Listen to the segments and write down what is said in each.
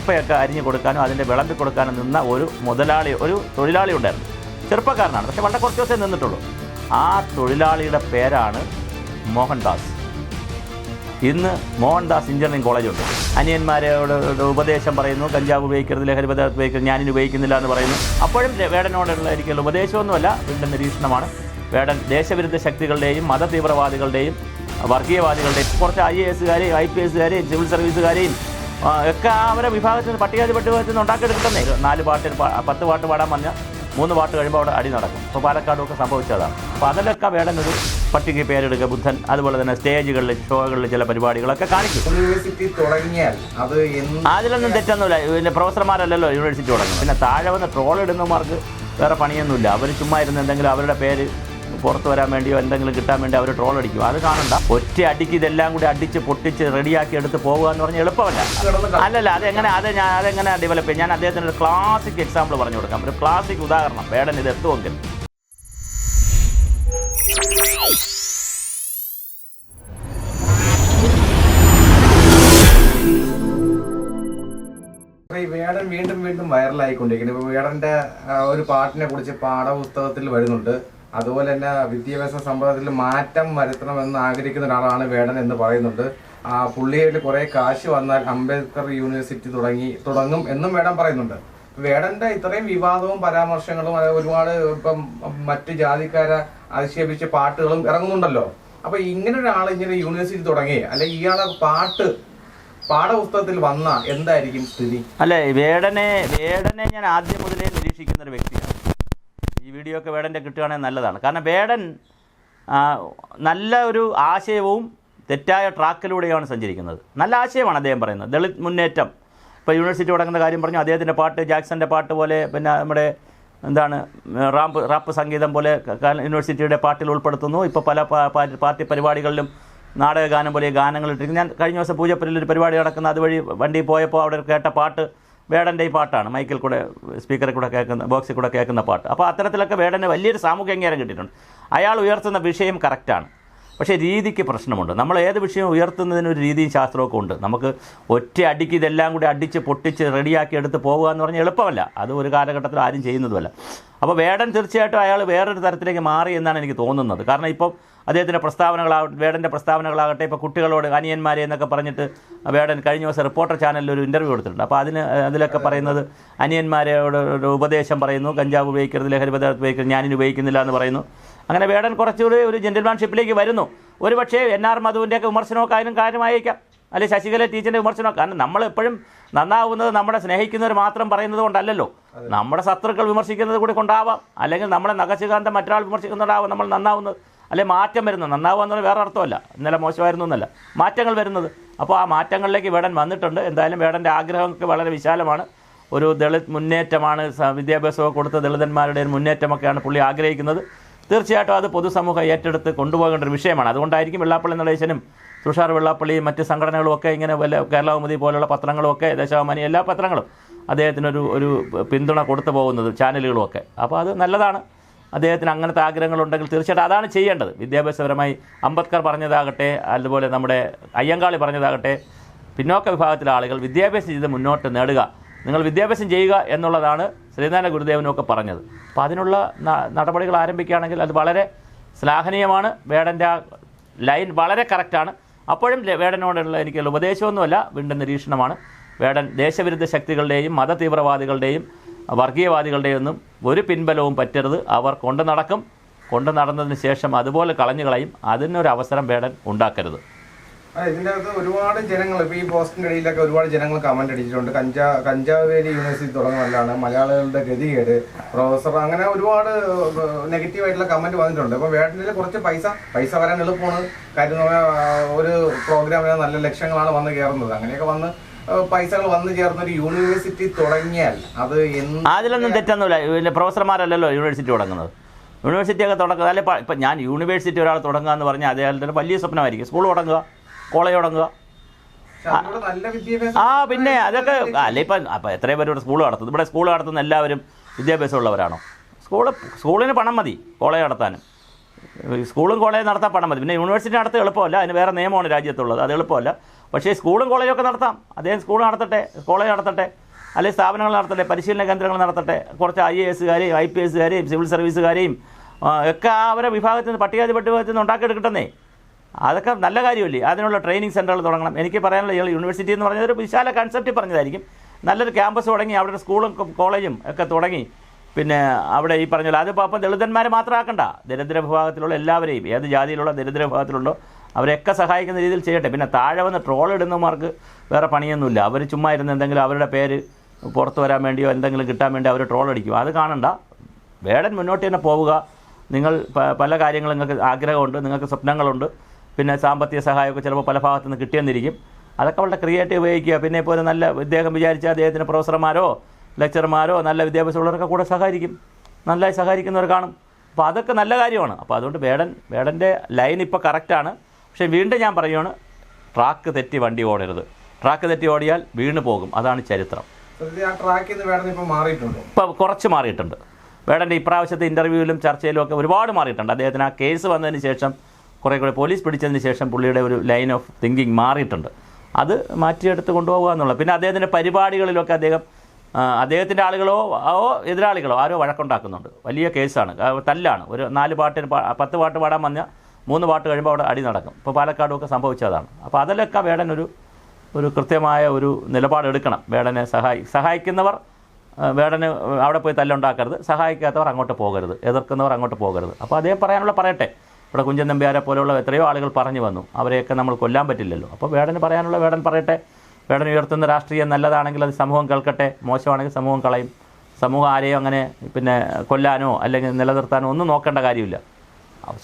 കപ്പയൊക്കെ അരിഞ്ഞു കൊടുക്കാനും അതിൻ്റെ വിളമ്പി കൊടുക്കാനും നിന്ന ഒരു തൊഴിലാളി ഉണ്ടായിരുന്നു. ചെറുപ്പക്കാരനാണ്, പക്ഷേ വളരെ കുറച്ച് ദിവസമേ നിന്നിട്ടുള്ളൂ. ആ തൊഴിലാളിയുടെ പേരാണ് മോഹൻദാസ്. ഇന്ന് മോഹൻദാസ് എഞ്ചിനീയറിംഗ് കോളേജുണ്ട്. അനിയന്മാരോട് ഉപദേശം പറയുന്നു, കഞ്ചാവ് ഉപയോഗിക്കരുത്, ലഹരി പദാർത്ഥം ഉപയോഗിക്കരുത്, ഞാനിനി ഉപയോഗിക്കുന്നില്ല എന്ന് പറയുന്നു. അപ്പോഴും വേടനോടുള്ള ഒരിക്കലും ഉപദേശമൊന്നുമല്ല, വീണ്ടും നിരീക്ഷണമാണ്. വേടൻ ദേശവിരുദ്ധ ശക്തികളുടെയും മതതീവ്രവാദികളുടെയും വർഗീയവാദികളുടെയും കുറച്ച് IAS-കാരെയും IPS-കാരെയും സിവിൽ സർവീസുകാരെയും ഒക്കെ അവരെ വിഭാഗത്തിൽ പട്ടികജാതി നിന്ന് ഉണ്ടാക്കിയെടുക്കുന്നേ. 4 പാട്ട് 10 പാട്ട് പാടാൻ പറഞ്ഞാൽ 3 പാട്ട് കഴിയുമ്പോൾ അവിടെ അടി നടക്കും. ഇപ്പോൾ പാലക്കാടുമൊക്കെ സംഭവിച്ചതാണ്. അപ്പോൾ അതിലൊക്കെ വേടനൊരു പട്ടിക പേരെടുക്കുക, ബുദ്ധൻ, അതുപോലെ തന്നെ സ്റ്റേജുകളിൽ ഷോകളിൽ ചില പരിപാടികളൊക്കെ കാണിക്കും. യൂണിവേഴ്സിറ്റി തുടങ്ങിയാൽ അത് അതിലൊന്നും തെറ്റൊന്നുമില്ല. പിന്നെ പ്രൊഫസർമാരല്ലല്ലോ യൂണിവേഴ്സിറ്റി തുടങ്ങും. പിന്നെ താഴെ വന്ന് ട്രോൾ ഇടുന്നവർക്ക് വേറെ പണിയൊന്നുമില്ല. അവർ ചുമ്മാ ഇരുന്ന് എന്തെങ്കിലും അവരുടെ പേര് പുറത്ത് വരാൻ വേണ്ടിയോ എന്തെങ്കിലും കിട്ടാൻ വേണ്ടി അവർ ട്രോൾ അടിക്കും. അത് കാണണ്ട. ഒറ്റ അടിക്ക് ഇതെല്ലാം കൂടി അടിച്ച് പൊട്ടിച്ച് റെഡിയാക്കി എടുത്ത് പോകുക എന്ന് പറഞ്ഞാൽ എളുപ്പമല്ല. അല്ലല്ല, അതെങ്ങനെ ഡെവലപ്പ് ചെയ്യും? ഞാൻ അദ്ദേഹത്തിന് ഒരു ക്ലാസിക് എക്സാമ്പിൾ പറഞ്ഞു കൊടുക്കാം, ഒരു ക്ലാസിക് ഉദാഹരണം. വേടൻ ഇത് എത്തുമെങ്കിൽ വേടൻ വീണ്ടും വൈറലായിക്കൊണ്ടിരിക്കുന്നു. ഇപ്പോൾ വേടന്റെ ഒരു പാട്ടിനെ കുറിച്ച് പാഠപുസ്തകത്തിൽ വരുന്നുണ്ട്. അതുപോലെ തന്നെ വിദ്യാഭ്യാസ സമ്പ്രദായത്തിൽ മാറ്റം വരുത്തണമെന്ന് ആഗ്രഹിക്കുന്ന ഒരാളാണ് വേടൻ എന്ന് പറയുന്നുണ്ട്. പുള്ളിയായിട്ട് കുറെ കാശ് വന്നാൽ അംബേദ്കർ യൂണിവേഴ്സിറ്റി തുടങ്ങും എന്നും വേടൻ പറയുന്നുണ്ട്. വേടന്റെ ഇത്രയും വിവാദവും പരാമർശങ്ങളും ഒരുപാട് ഇപ്പം മറ്റു ജാതിക്കാരെ അധിക്ഷേപിച്ച പാട്ടുകളും ഇറങ്ങുന്നുണ്ടല്ലോ. അപ്പൊ ഇങ്ങനെ ഒരാൾ ഇങ്ങനെ യൂണിവേഴ്സിറ്റി തുടങ്ങി അല്ലെ ഇയാളെ പാഠപുസ്തകത്തിൽ വന്ന എന്തായിരിക്കും സ്ഥിതി? അല്ലെ, വേടനെ ഞാൻ ആദ്യം മുതലേ നിരീക്ഷിക്കുന്ന ഒരു വ്യക്തിയാണ്. ഈ വീഡിയോ ഒക്കെ വേടൻ്റെ കിട്ടുകയാണെങ്കിൽ നല്ലതാണ്. കാരണം വേടൻ നല്ല ഒരു ആശയവും തെറ്റായ ട്രാക്കിലൂടെയാണ് സഞ്ചരിക്കുന്നത്. നല്ല ആശയമാണ് അദ്ദേഹം പറയുന്നത്. ദളിത് മുന്നേറ്റം, ഇപ്പോൾ യൂണിവേഴ്സിറ്റി തുടങ്ങുന്ന കാര്യം പറഞ്ഞു. അദ്ദേഹത്തിൻ്റെ പാട്ട് ജാക്സൻ്റെ പാട്ട് പോലെ, പിന്നെ നമ്മുടെ റാപ്പ് സംഗീതം പോലെ യൂണിവേഴ്സിറ്റിയുടെ പാട്ടിൽ ഉൾപ്പെടുത്തുന്നു. ഇപ്പോൾ പല പാർട്ടി പരിപാടികളിലും നാടകഗാനം പോലെ ഗാനങ്ങൾ ഇട്ടിരിക്കുന്നു. ഞാൻ കഴിഞ്ഞ ദിവസം പൂജപ്പുരയിൽ ഒരു പരിപാടി നടക്കുന്ന അതുവഴി വണ്ടിയിൽ പോയപ്പോൾ അവിടെ കേട്ട പാട്ട് വേടൻ്റെ ഈ പാട്ടാണ്. മൈക്കിൽ കൂടെ സ്പീക്കറിൽ കൂടെ കേൾക്കുന്ന, ബോക്സിൽ കൂടെ കേൾക്കുന്ന പാട്ട്. അപ്പോൾ അത്തരത്തിലൊക്കെ വേടന് വലിയൊരു സാമൂഹ്യ അംഗീകാരം കിട്ടിയിട്ടുണ്ട്. അയാൾ ഉയർത്തുന്ന വിഷയം കറക്റ്റാണ്, പക്ഷേ രീതിക്ക് പ്രശ്നമുണ്ട്. നമ്മൾ ഏത് വിഷയം ഉയർത്തുന്നതിനൊരു രീതിയും ശാസ്ത്രമൊക്കെ ഉണ്ട്. നമുക്ക് ഒറ്റ അടിക്ക് ഇതെല്ലാം കൂടി അടിച്ച് പൊട്ടിച്ച് റെഡിയാക്കി എടുത്ത് പോകുക എന്ന് പറഞ്ഞാൽ എളുപ്പമല്ല. അത് ഒരു കാലഘട്ടത്തിൽ ആരും ചെയ്യുന്നതുമല്ല. അപ്പോൾ വേടൻ തീർച്ചയായിട്ടും അയാൾ വേറൊരു തരത്തിലേക്ക് മാറി എന്നാണ് എനിക്ക് തോന്നുന്നത്. കാരണം ഇപ്പം അദ്ദേഹത്തിൻ്റെ വേടൻ്റെ പ്രസ്താവനകളാകട്ടെ, ഇപ്പോൾ കുട്ടികളോട് അനിയന്മാരെ എന്നൊക്കെ പറഞ്ഞിട്ട് വേടൻ കഴിഞ്ഞ ദിവസം റിപ്പോർട്ടർ ചാനലിൽ ഒരു ഇൻ്റർവ്യൂ കൊടുത്തിട്ടുണ്ട്. അപ്പോൾ അതിലൊക്കെ പറയുന്നത് അനിയന്മാരോട് ഒരു ഉപദേശം പറയുന്നു, കഞ്ചാവ് ഉപയോഗിക്കരുത്, ലഹരി പദാർത്ഥം ഉപയോഗിക്കരുത്, ഞാനിനി ഉപയോഗിക്കുന്നില്ല എന്ന് പറയുന്നു. അങ്ങനെ വേടൻ കുറച്ചുകൂടി ഒരു ജെന്റിൽമാൻഷിപ്പിലേക്ക് വരുന്നു. ഒരു പക്ഷേ NR മധുവിൻ്റെയൊക്കെ വിമർശനമൊക്കെ അതിനും കാര്യമായേക്കാം, അല്ലെങ്കിൽ ശശികല ടീച്ചറിൻ്റെ വിമർശനമൊക്കെ. കാരണം നമ്മളെപ്പോഴും നന്നാവുന്നത് നമ്മുടെ സ്നേഹിക്കുന്നവർ മാത്രം പറയുന്നത് കൊണ്ടല്ലല്ലോ. നമ്മുടെ ശത്രുക്കൾ വിമർശിക്കുന്നത് കൂടി കൊണ്ടാവാം, അല്ലെങ്കിൽ നമ്മളെ നഖശികാന്തം മറ്റൊരാൾ വിമർശിക്കുന്നതാവാം നമ്മൾ നന്നാവുന്നത്, അല്ലെങ്കിൽ മാറ്റം വരുന്നത്. നന്നാവുക എന്നുള്ള വേറെ അർത്ഥമല്ല, ഇന്നലെ മോശമായിരുന്നു എന്നല്ല, മാറ്റങ്ങൾ വരുന്നത്. അപ്പോൾ ആ മാറ്റങ്ങളിലേക്ക് വേടൻ വന്നിട്ടുണ്ട്. എന്തായാലും വേടൻ്റെ ആഗ്രഹമൊക്കെ വളരെ വിശാലമാണ്. ഒരു ദളിത് മുന്നേറ്റമാണ്, വിദ്യാഭ്യാസമൊക്കെ കൊടുത്ത ദളിതന്മാരുടെ മുന്നേറ്റമൊക്കെയാണ് പുള്ളി ആഗ്രഹിക്കുന്നത്. തീർച്ചയായിട്ടും അത് പൊതുസമൂഹം ഏറ്റെടുത്ത് കൊണ്ടുപോകേണ്ട ഒരു വിഷയമാണ്. അതുകൊണ്ടായിരിക്കും വെള്ളാപ്പള്ളി നടേശനും തുഷാർ വെള്ളാപ്പള്ളിയും മറ്റ് സംഘടനകളുമൊക്കെ ഇങ്ങനെ കേരളകൗമുദി പോലുള്ള പത്രങ്ങളുമൊക്കെ, ദേശാഭിമാനി, എല്ലാ പത്രങ്ങളും അദ്ദേഹത്തിനൊരു പിന്തുണ കൊടുത്തു പോകുന്നത്, ചാനലുകളുമൊക്കെ. അപ്പോൾ അത് നല്ലതാണ്. അദ്ദേഹത്തിന് അങ്ങനത്തെ ആഗ്രഹങ്ങളുണ്ടെങ്കിൽ തീർച്ചയായിട്ടും അതാണ് ചെയ്യേണ്ടത്. വിദ്യാഭ്യാസപരമായി അംബേദ്കർ പറഞ്ഞതാകട്ടെ, അതുപോലെ നമ്മുടെ അയ്യങ്കാളി പറഞ്ഞതാകട്ടെ, പിന്നോക്ക വിഭാഗത്തിലെ ആളുകൾ വിദ്യാഭ്യാസം ചെയ്ത് മുന്നോട്ട് നേടുക, നിങ്ങൾ വിദ്യാഭ്യാസം ചെയ്യുക എന്നുള്ളതാണ് ശ്രീനാരായണ ഗുരുദേവനൊക്കെ പറഞ്ഞത്. അപ്പോൾ അതിനുള്ള നടപടികൾ ആരംഭിക്കുകയാണെങ്കിൽ അത് വളരെ ശ്ലാഘനീയമാണ്. വേടൻ്റെ ലൈൻ വളരെ കറക്റ്റാണ്. അപ്പോഴും വേടനോടുള്ള എനിക്കുള്ള ഉപദേശമൊന്നുമല്ല, വീണ്ടും നിരീക്ഷണമാണ്. വേടൻ ദേശവിരുദ്ധ ശക്തികളുടെയും മതതീവ്രവാദികളുടെയും വർഗീയവാദികളുടെയും ഒന്നും ഒരു പിൻബലവും പറ്റരുത്. അവർ കൊണ്ടു നടന്നതിന് ശേഷം അതുപോലെ കളഞ്ഞു കളയും. അതിനൊരു അവസരം വേടൻ ഉണ്ടാക്കരുത്. ഇതിൻ്റെ അകത്ത് ഒരുപാട് ജനങ്ങൾ, ഇപ്പോൾ ഈ പോസ്റ്റിൻ്റെ ഇടയിലൊക്കെ ഒരുപാട് ജനങ്ങൾ കമന്റ് അടിച്ചിട്ടുണ്ട്. കഞ്ചാവേരി യൂണിവേഴ്സിറ്റി തുടങ്ങുന്നതല്ലാണ്, മലയാളികളുടെ ഗതികേട്, പ്രൊഫസർ, അങ്ങനെ ഒരുപാട് നെഗറ്റീവായിട്ടുള്ള കമന്റ് വന്നിട്ടുണ്ട്. അപ്പോൾ വേടനിൽ കുറച്ച് പൈസ വരാൻ എളുപ്പമാണ്. കാര്യം എന്ന് പറഞ്ഞാൽ ഒരു പ്രോഗ്രാമിന് നല്ല ലക്ഷങ്ങളാണ് വന്ന് കയറുന്നത്. അങ്ങനെയൊക്കെ പൈസകൾ വന്നു ചേർന്ന ഒരു യൂണിവേഴ്സിറ്റി തുടങ്ങിയാൽ അത് അതിലൊന്നും തെറ്റൊന്നുമില്ല. പിന്നെ പ്രൊഫസർമാരല്ലല്ലോ യൂണിവേഴ്സിറ്റി തുടങ്ങുന്നത്. യൂണിവേഴ്സിറ്റിയൊക്കെ തുടങ്ങുക, അല്ലെ ഇപ്പം ഞാൻ യൂണിവേഴ്സിറ്റി ഒരാൾ തുടങ്ങുക എന്ന് പറഞ്ഞാൽ അദ്ദേഹത്തിൻ്റെ വലിയ സ്വപ്നമായിരിക്കും. സ്കൂൾ തുടങ്ങുക, കോളേജ് തുടങ്ങുക. പിന്നെ അതൊക്കെ അല്ലെ ഇപ്പം എത്രയും പേര് ഇവിടെ സ്കൂൾ നടത്തുന്നു. ഇവിടെ സ്കൂൾ നടത്തുന്ന എല്ലാവരും വിദ്യാഭ്യാസമുള്ളവരാണോ? സ്കൂളിന് പണം മതി കോളേജ് നടത്താനും. സ്കൂളും കോളേജ് നടത്താൻ പണം മതി. പിന്നെ യൂണിവേഴ്സിറ്റി നടത്താൻ എളുപ്പമല്ല, അതിന് വേറെ നിയമമാണ് രാജ്യത്തുള്ളത്, അത് എളുപ്പമല്ല. പക്ഷേ സ്കൂളും കോളേജൊക്കെ നടത്താം. അദ്ദേഹം സ്കൂൾ നടത്തട്ടെ, കോളേജ് നടത്തട്ടെ, അല്ലെങ്കിൽ സ്ഥാപനങ്ങൾ നടത്തട്ടെ, പരിശീലന കേന്ദ്രങ്ങൾ നടത്തട്ടെ. കുറച്ച് IAS-കാരെയും IPS-കാരെയും സിവിൽ സർവീസുകാരെയും ഒക്കെ അവരെ വിഭാഗത്തിൽ നിന്ന് പട്ടികജാതി വിഭാഗത്തിൽ നിന്ന് ഉണ്ടാക്കിയെടുക്കട്ടെന്നേ. അതൊക്കെ നല്ല കാര്യമല്ലേ? അതിനുള്ള ട്രെയിനിങ് സെൻ്ററുകൾ തുടങ്ങണം. എനിക്ക് പറയാനുള്ള യൂണിവേഴ്സിറ്റി എന്ന് പറഞ്ഞാൽ ഒരു വിശാല കൺസെപ്റ്റ് പറഞ്ഞതായിരിക്കും. നല്ലൊരു ക്യാമ്പസ് തുടങ്ങി അവിടെ സ്കൂളും കോളേജും ഒക്കെ തുടങ്ങി പിന്നെ അവിടെ ഈ പറഞ്ഞ അതിപ്പോൾ അപ്പം ദളിതന്മാരെ മാത്രം ആക്കണ്ട, ദരിദ്ര വിഭാഗത്തിലുള്ള എല്ലാവരെയും, ഏത് ജാതിയിലുള്ള ദരിദ്ര വിഭാഗത്തിലുണ്ടോ അവരെയൊക്കെ സഹായിക്കുന്ന രീതിയിൽ ചെയ്യട്ടെ. പിന്നെ താഴെ വന്ന് ട്രോൾ ഇടുന്നവർക്ക് വേറെ പണിയൊന്നുമില്ല. അവർ ചുമ്മാ ഇരുന്ന് എന്തെങ്കിലും അവരുടെ പേര് പുറത്ത് വരാൻ വേണ്ടിയോ എന്തെങ്കിലും കിട്ടാൻ വേണ്ടി അവർ ട്രോൾ അടിക്കും. അത് കാണണ്ട. വേടൻ മുന്നോട്ട് തന്നെ പോവുക. നിങ്ങൾ പല കാര്യങ്ങളും നിങ്ങൾക്ക് ആഗ്രഹമുണ്ട്, നിങ്ങൾക്ക് സ്വപ്നങ്ങളുണ്ട്, പിന്നെ സാമ്പത്തിക സഹായമൊക്കെ ചിലപ്പോൾ പല ഭാഗത്തു നിന്ന് കിട്ടിയെന്നിരിക്കും. അതൊക്കെ വളരെ ക്രിയേറ്റീവ് ഉപയോഗിക്കുക. പിന്നെ ഇപ്പോൾ ഒരു നല്ല ഇദ്ദേഹം വിചാരിച്ചാൽ അദ്ദേഹത്തിന് പ്രൊഫസർമാരോ ലെക്ചർമാരോ നല്ല വിദ്യാഭ്യാസമുള്ളവരൊക്കെ കൂടെ സഹകരിക്കും, നല്ലതായി സഹകരിക്കുന്നവർ കാണും. അപ്പോൾ അതൊക്കെ നല്ല കാര്യമാണ്. അപ്പോൾ അതുകൊണ്ട് വേടൻ്റെ ലൈൻ ഇപ്പോൾ കറക്റ്റാണ്. പക്ഷേ വീണ്ടും ഞാൻ പറയുകയാണ്, ട്രാക്ക് തെറ്റി വണ്ടി ഓടരുത്. ട്രാക്ക് തെറ്റി ഓടിയാൽ വീണ് പോകും. അതാണ് ചരിത്രം. ഇപ്പോൾ കുറച്ച് മാറിയിട്ടുണ്ട്. വേടൻ്റെ ഇപ്രാവശ്യത്തെ ഇൻ്റർവ്യൂവിലും ചർച്ചയിലും ഒക്കെ ഒരുപാട് മാറിയിട്ടുണ്ട്. അദ്ദേഹത്തിന് ആ കേസ് വന്നതിന് ശേഷം കുറേ കൂടെ പോലീസ് പിടിച്ചതിന് ശേഷം പുള്ളിയുടെ ഒരു ലൈൻ ഓഫ് തിങ്കിങ് മാറിയിട്ടുണ്ട്. അത് മാറ്റിയെടുത്ത് കൊണ്ടുപോകുക എന്നുള്ളത്. പിന്നെ അദ്ദേഹത്തിൻ്റെ പരിപാടികളിലൊക്കെ അദ്ദേഹത്തിൻ്റെ ആളുകളോ എതിരാളികളോ ആരോ വഴക്കുണ്ടാക്കുന്നുണ്ട്. വലിയ കേസാണ്, തല്ലാണ്. ഒരു 4 പാട്ടിന് 10 പാട്ട് പാടാൻ വന്നാൽ 3 പാട്ട് കഴിയുമ്പോൾ അവിടെ അടി നടക്കും. ഇപ്പോൾ പാലക്കാടുമൊക്കെ സംഭവിച്ചതാണ്. അപ്പോൾ അതിലൊക്കെ വേടൻ ഒരു കൃത്യമായ ഒരു നിലപാടെടുക്കണം. വേടനെ സഹായിക്കുന്നവർ വേടന് അവിടെ പോയി തല്ലുണ്ടാക്കരുത്, സഹായിക്കാത്തവർ അങ്ങോട്ട് പോകരുത്, എതിർക്കുന്നവർ അങ്ങോട്ട് പോകരുത്. അപ്പോൾ അദ്ദേഹം പറയാനുള്ള പറയട്ടെ. ഇവിടെ കുഞ്ചൻ നമ്പ്യാരെ പോലെയുള്ള എത്രയോ ആളുകൾ പറഞ്ഞു വന്നു, അവരെയൊക്കെ നമ്മൾ കൊല്ലാൻ പറ്റില്ലല്ലോ. അപ്പോൾ വേടന് പറയാനുള്ള വേടൻ പറയട്ടെ. വേടൻ ഉയർത്തുന്ന രാഷ്ട്രീയം നല്ലതാണെങ്കിൽ അത് സമൂഹം കേൾക്കട്ടെ, മോശമാണെങ്കിൽ സമൂഹം കളയും. സമൂഹം ആരെയും അങ്ങനെ പിന്നെ കൊല്ലാനോ അല്ലെങ്കിൽ നിലനിർത്താനോ ഒന്നും നോക്കേണ്ട കാര്യമില്ല.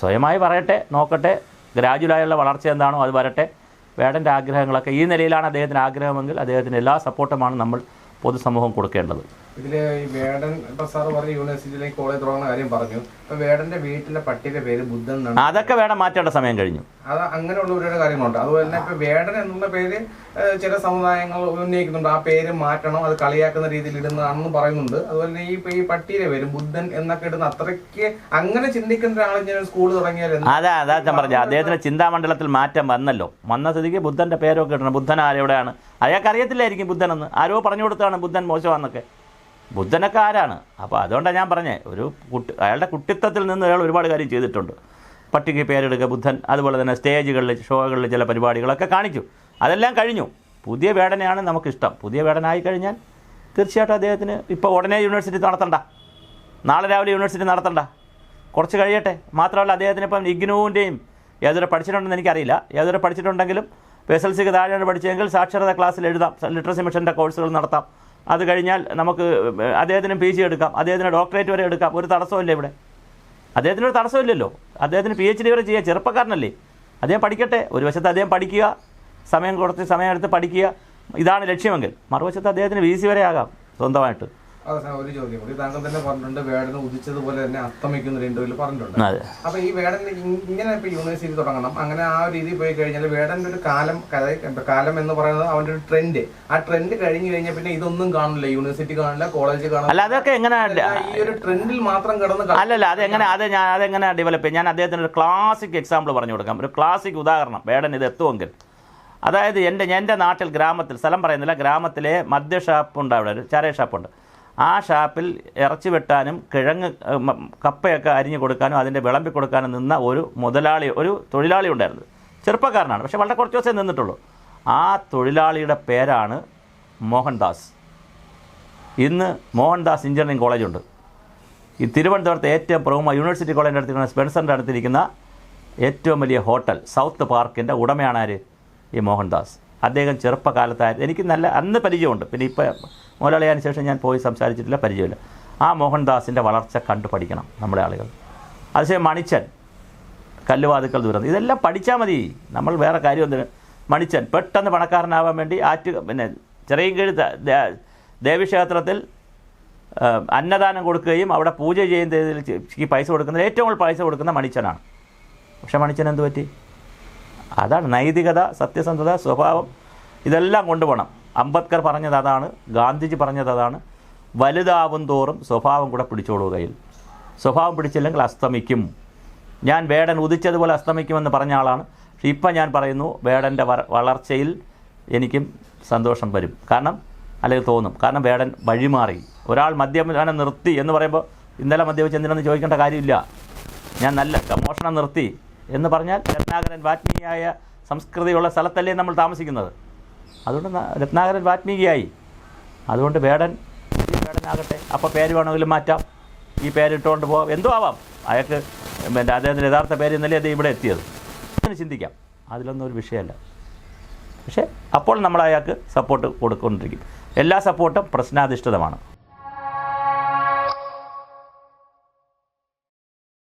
സ്വയമായി പറയട്ടെ, നോക്കട്ടെ. ഗ്രാജുവലായുള്ള വളർച്ച എന്താണോ അത് വരട്ടെ. വേടൻ്റെ ആഗ്രഹങ്ങളൊക്കെ ഈ നിലയിലാണ് അദ്ദേഹത്തിന് ആഗ്രഹമെങ്കിൽ അദ്ദേഹത്തിന് എല്ലാ സപ്പോർട്ടുമാണ് നമ്മൾ പൊതുസമൂഹം കൊടുക്കേണ്ടത്. ഇതിൽ ഈ വേടൻ ഇപ്പൊ സാർ പറഞ്ഞ യൂണിവേഴ്സിറ്റിയിലേക്ക് കോളേജ് തുടങ്ങുന്ന കാര്യം പറഞ്ഞു. ഇപ്പൊ വേടന്റെ വീട്ടിലെ പട്ടിയുടെ പേര് ബുദ്ധൻ എന്നാണ്. അതൊക്കെ വേടൻ മാറ്റേണ്ട സമയം കഴിഞ്ഞു. അത് അങ്ങനെയുള്ള ഒരുപാട് കാര്യങ്ങളുണ്ട്. അതുപോലെ തന്നെ ഇപ്പൊ വേടൻ എന്നുള്ള പേര് ചില സമുദായങ്ങൾ ഉന്നയിക്കുന്നുണ്ട്. ആ പേര് മാറ്റണം, അത് കളിയാക്കുന്ന രീതിയിൽ ഇടുന്നതാണെന്ന് പറയുന്നുണ്ട്. അതുപോലെ തന്നെ ഈ പട്ടിയുടെ പേര് ബുദ്ധൻ എന്നൊക്കെ ഇടുന്ന അത്രയ്ക്ക് അങ്ങനെ ചിന്തിക്കുന്ന ഒരാൾ സ്കൂൾ തുടങ്ങിയാൽ അതാ ഞാൻ പറഞ്ഞു. അദ്ദേഹത്തിന്റെ ചിന്താമണ്ഡലത്തിൽ മാറ്റം വന്നല്ലോ. വന്ന സ്ഥിതിക്ക് ബുദ്ധന്റെ പേരൊക്കെ ഇടണം. ബുദ്ധൻ ആരെവിടെയാണ് അയാൾക്ക് അറിയത്തില്ലായിരിക്കും. ബുദ്ധനെന്ന് ആരോ പറഞ്ഞു കൊടുത്താണ് ബുദ്ധൻ മോശമാണെന്നൊക്കെ. ബുദ്ധനൊക്കെ ആരാണ്? അപ്പോൾ അതുകൊണ്ടാണ് ഞാൻ പറഞ്ഞത്, അയാളുടെ കുട്ടിത്തത്തിൽ നിന്ന് അയാൾ ഒരുപാട് കാര്യം ചെയ്തിട്ടുണ്ട്. പട്ടിക്ക് പേരെടുക്കുക ബുദ്ധൻ. അതുപോലെ തന്നെ സ്റ്റേജുകളിൽ ഷോകളിൽ ചില പരിപാടികളൊക്കെ കാണിച്ചു. അതെല്ലാം കഴിഞ്ഞു. പുതിയ വേടനെയാണ് നമുക്കിഷ്ടം. പുതിയ വേടനായി കഴിഞ്ഞാൽ തീർച്ചയായിട്ടും അദ്ദേഹത്തിന് ഇപ്പോൾ ഉടനെ യൂണിവേഴ്സിറ്റി നടത്തണ്ട, നാളെ രാവിലെ യൂണിവേഴ്സിറ്റി നടത്തണ്ട, കുറച്ച് കഴിയട്ടെ. മാത്രമല്ല അദ്ദേഹത്തിന് ഇപ്പം ഇഗ്നുവിൻ്റെയും ഏതൊരു പഠിച്ചിട്ടുണ്ടെന്ന് എനിക്കറിയില്ല. ഏതൊരു പഠിച്ചിട്ടുണ്ടെങ്കിലും SLCക്ക് താഴെയാണ് പഠിച്ചതെങ്കിൽ സാക്ഷരതാ ക്ലാസ്സിൽ എഴുതാം, ലിറ്ററസി മിഷൻ്റെ കോഴ്സുകൾ നടത്താം. അത് കഴിഞ്ഞാൽ നമുക്ക് അദ്ദേഹത്തിന് PG എടുക്കാം, അദ്ദേഹത്തിന് ഡോക്ടറേറ്റ് വരെ എടുക്കാം. ഒരു തടസ്സമില്ല ഇവിടെ. അദ്ദേഹത്തിനൊരു തടസ്സമില്ലല്ലോ. അദ്ദേഹത്തിന് PhD വരെ ചെയ്യാം. ചെറുപ്പക്കാരനല്ലേ, അദ്ദേഹം പഠിക്കട്ടെ. ഒരു വശത്ത് അദ്ദേഹം പഠിക്കുക, സമയമെടുത്ത് പഠിക്കുക, ഇതാണ് ലക്ഷ്യമെങ്കിൽ. മറുവശത്ത് അദ്ദേഹത്തിന് VC വരെ ആകാം സ്വന്തമായിട്ട്. ഒരു ചോദ്യം കൂടി. താങ്കൾ തന്നെ പറഞ്ഞിട്ടുണ്ട് വേടന് ഉദിച്ചതുപോലെ തന്നെ അസ്തമിക്കുന്ന ഇന്റർവ്യൂവിൽ പറഞ്ഞിട്ടുണ്ട്. അപ്പൊ ഈ വേടൻ ഇങ്ങനെ ഇപ്പൊ യൂണിവേഴ്സിറ്റി തുടങ്ങണം, അങ്ങനെ ആ രീതിയിൽ പോയി കഴിഞ്ഞാൽ വേടന്റെ ഒരു കാലം എന്ന് പറയുന്നത് അവന്റെ ഒരു ട്രെൻഡ്. ആ ട്രെൻഡ് കഴിഞ്ഞു കഴിഞ്ഞാൽ പിന്നെ ഇതൊന്നും കാണില്ല, യൂണിവേഴ്സിറ്റി കാണില്ല, കോളേജ് കാണില്ല. അതൊക്കെ എങ്ങനെ ഈ ഒരു ട്രെൻഡിൽ മാത്രം കിടന്ന് അല്ലല്ല. അതെങ്ങനെ ഡെവലപ്പ് ചെയ്യും? ഞാൻ അദ്ദേഹത്തിന് ഒരു ക്ലാസിക് എക്സാമ്പിൾ പറഞ്ഞു കൊടുക്കാം, ഒരു ക്ലാസിക് ഉദാഹരണം. വേടൻ ഇത് എത്തുമെങ്കിൽ, അതായത് എൻ്റെ നാട്ടിൽ ഗ്രാമത്തിൽ, സ്ഥലം പറയുന്നില്ല, ഗ്രാമത്തിലെ മദ്യ ഷാപ്പുണ്ട്, അവിടെ ഒരു ചാരായ ഷാപ്പുണ്ട്. ആ ഷാപ്പിൽ ഇറച്ചി വെട്ടാനും കപ്പയൊക്കെ അരിഞ്ഞു കൊടുക്കാനും അതിൻ്റെ വിളമ്പി കൊടുക്കാനും നിന്ന ഒരു തൊഴിലാളി ഉണ്ടായിരുന്നു. ചെറുപ്പക്കാരനാണ്, പക്ഷേ വളരെ കുറച്ച് ദിവസമേ നിന്നിട്ടുള്ളൂ. ആ തൊഴിലാളിയുടെ പേരാണ് മോഹൻദാസ്. ഇന്ന് മോഹൻദാസ് എഞ്ചിനീയറിംഗ് കോളേജുണ്ട്. ഈ തിരുവനന്തപുരത്ത് ഏറ്റവും പ്രമുഖ യൂണിവേഴ്സിറ്റി കോളേജിൻ്റെ അടുത്തിരിക്കുന്ന സ്പെൻസറിൻ്റെ അടുത്തിരിക്കുന്ന ഏറ്റവും വലിയ ഹോട്ടൽ സൗത്ത് പാർക്കിൻ്റെ ഉടമയാണ് ആര്? ഈ മോഹൻദാസ്. അദ്ദേഹം ചെറുപ്പകാലത്തായിരുന്നു, എനിക്ക് അന്ന് പരിചയമുണ്ട്. പിന്നെ ഇപ്പോൾ മുതലാളിയായതിനു ശേഷം ഞാൻ പോയി സംസാരിച്ചിട്ടില്ല, പരിചയമില്ല. ആ മോഹൻദാസിൻ്റെ വളർച്ച കണ്ടു പഠിക്കണം നമ്മുടെ ആളുകൾ. അതേസമയം മണിച്ചൻ, കല്ലുവാതുക്കൽ ദുരന്തം, ഇതെല്ലാം പഠിച്ചാൽ മതി. നമ്മൾ വേറെ കാര്യം എന്തിന്? മണിച്ചൻ പെട്ടെന്ന് പണക്കാരനാവാൻ വേണ്ടി പിന്നെ ചെറിയൻകീഴ് ദേവീക്ഷേത്രത്തിൽ അന്നദാനം കൊടുക്കുകയും അവിടെ പൂജ ചെയ്യുന്നതിൽ പൈസ കൊടുക്കുന്നത്, ഏറ്റവും കൂടുതൽ പൈസ കൊടുക്കുന്ന മണിച്ചനാണ്. പക്ഷെ മണിച്ചൻ എന്ത് പറ്റി? അതാണ് നൈതികത, സത്യസന്ധത, സ്വഭാവം, ഇതെല്ലാം കൊണ്ടുപോകണം. അംബേദ്കർ പറഞ്ഞത് അതാണ്, ഗാന്ധിജി പറഞ്ഞത് അതാണ്. വലുതാവും തോറും സ്വഭാവം കൂടെ പിടിച്ചോളൂ കയ്യിൽ. സ്വഭാവം പിടിച്ചില്ലെങ്കിൽ അസ്തമിക്കും. ഞാൻ വേടൻ ഉദിച്ചതുപോലെ അസ്തമിക്കുമെന്ന് പറഞ്ഞ ആളാണ്. പക്ഷേ ഇപ്പം ഞാൻ പറയുന്നു, വേടൻ്റെ വളർച്ചയിൽ എനിക്കും സന്തോഷം വരും, കാരണം അല്ലെങ്കിൽ തോന്നും. കാരണം വേടൻ വഴിമാറി. ഒരാൾ മദ്യപാനം നിർത്തി എന്ന് പറയുമ്പോൾ ഇന്നലെ മദ്യപിച്ച് എന്തിനെന്ന് ചോദിക്കേണ്ട കാര്യമില്ല. ഞാൻ നല്ല മോഷണം നിർത്തി എന്ന് പറഞ്ഞാൽ രത്നാകരൻ വാത്മീകിയായ സംസ്കൃതിയുള്ള സ്ഥലത്തല്ലേ നമ്മൾ താമസിക്കുന്നത്. അതുകൊണ്ട് രത്നാകരൻ വാത്മീകിയായി. അതുകൊണ്ട് വേടനാകട്ടെ. അപ്പോൾ പേര് വേണമെങ്കിലും മാറ്റാം, ഈ പേരിട്ടുകൊണ്ട് പോകാം, എന്തോ ആവാം. അയാൾക്ക് അദ്ദേഹത്തിൻ്റെ യഥാർത്ഥ പേര് ഇന്നലെ അത് ഇവിടെ എത്തിയത്. അങ്ങനെ ചിന്തിക്കാം, അതിലൊന്നും ഒരു വിഷയമല്ല. പക്ഷേ അപ്പോൾ നമ്മൾ അയാൾക്ക് സപ്പോർട്ട് കൊടുക്കൊണ്ടിരിക്കും. എല്ലാ സപ്പോർട്ടും പ്രശ്നാധിഷ്ഠിതമാണ്.